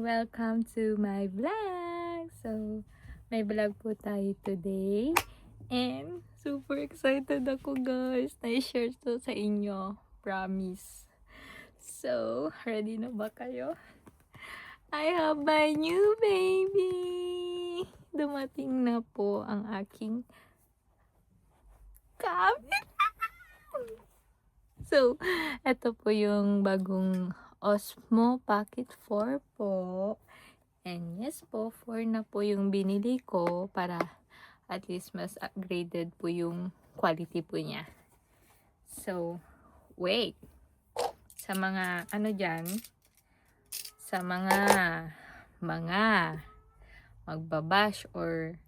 Welcome to my vlog! So, may vlog po tayo today. And, super excited ako guys na i-share to sa inyo. Promise. So, ready na ba kayo? I have my new baby! Dumating na po ang aking camera! So, ito po yung bagong Osmo Pocket 4 po. And yes po, 4 na po yung binili ko para at least mas upgraded po yung quality po niya. So, wait. Sa mga ano dyan, sa mga magbabash or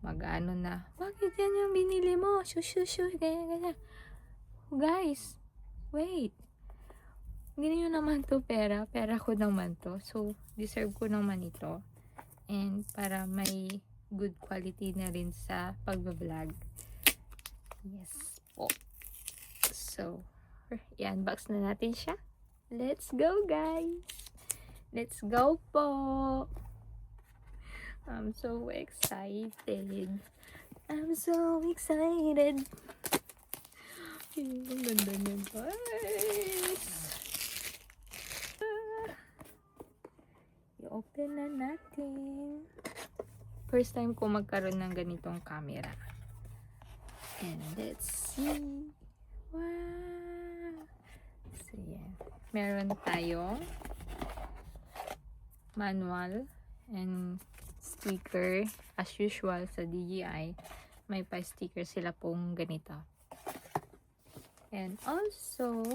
mag-ano na, bakit yan yung binili mo? Shoo, ganyan. Guys, wait. Hindi nyo naman to pera ko naman to. So, deserve ko naman ito. And para may good quality na rin sa pag-vlog. Yes po. So, i-unbox na natin siya. Let's go guys! Let's go po! I'm so excited. I'm so excited. Ang ganda niya guys. I-open na natin. First time ko magkaroon ng ganitong camera. And let's see. Wow! So, yan. Meron tayong manual and sticker. As usual sa DJI, may pa-sticker sila pong ganito. And also,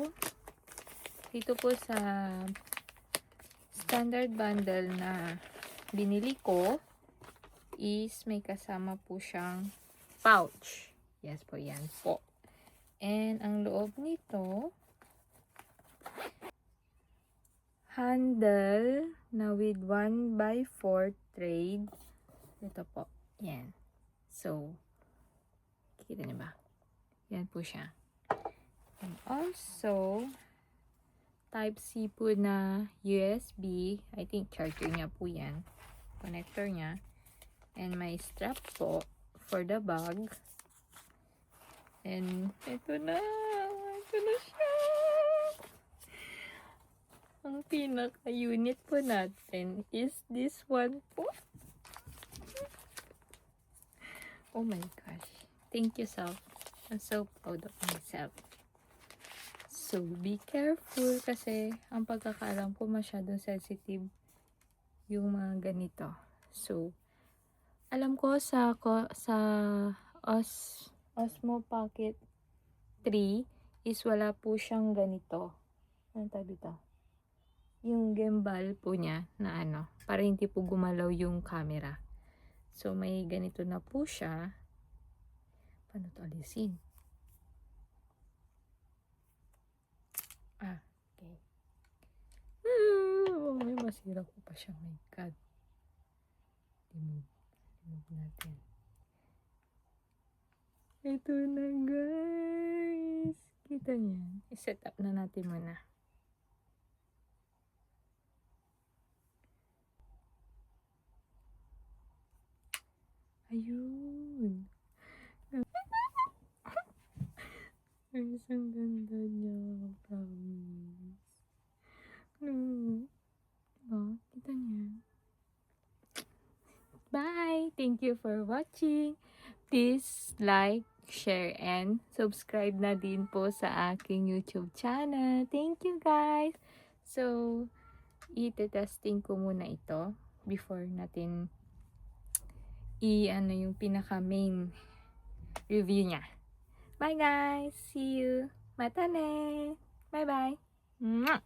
dito po sa standard bundle na binili ko is may kasama po siyang pouch. Yes po, yan po. And ang loob nito, handle na with 1x4 trade. Ito po. Yan. So, kita niyo ba? Yan po siya. And also, Type-C po na USB. I think charger niya po yan. Connector niya. And may strap po for the bag. And ito na. Ito na siya. Ang pinaka-unit po natin is this one po. Oh my gosh. Thank you, self. I'm so proud of myself. So, be careful kasi ang pagkakaalam ko masyadong sensitive yung mga ganito. So, alam ko sa Osmo Pocket 3 is wala po siyang ganito. Ano tawag dito? Yung gimbal po niya na ano, para hindi po gumalaw yung camera. So, may ganito na po siya. Paano to alisin? Okay. May masira ko pa siya. My God. Remove natin. Ito na guys. Kita niya. I-set up na natin muna. Ayun. Ay, isang ganda niya. Promise. Diba? Kita niya. Bye! Thank you for watching. Please like, share, and subscribe na din po sa aking YouTube channel. Thank you guys! So, i-testing ko muna ito before natin i-ano yung pinaka-main review niya. Bye guys! See you! Mata ne! Bye bye! Mwah!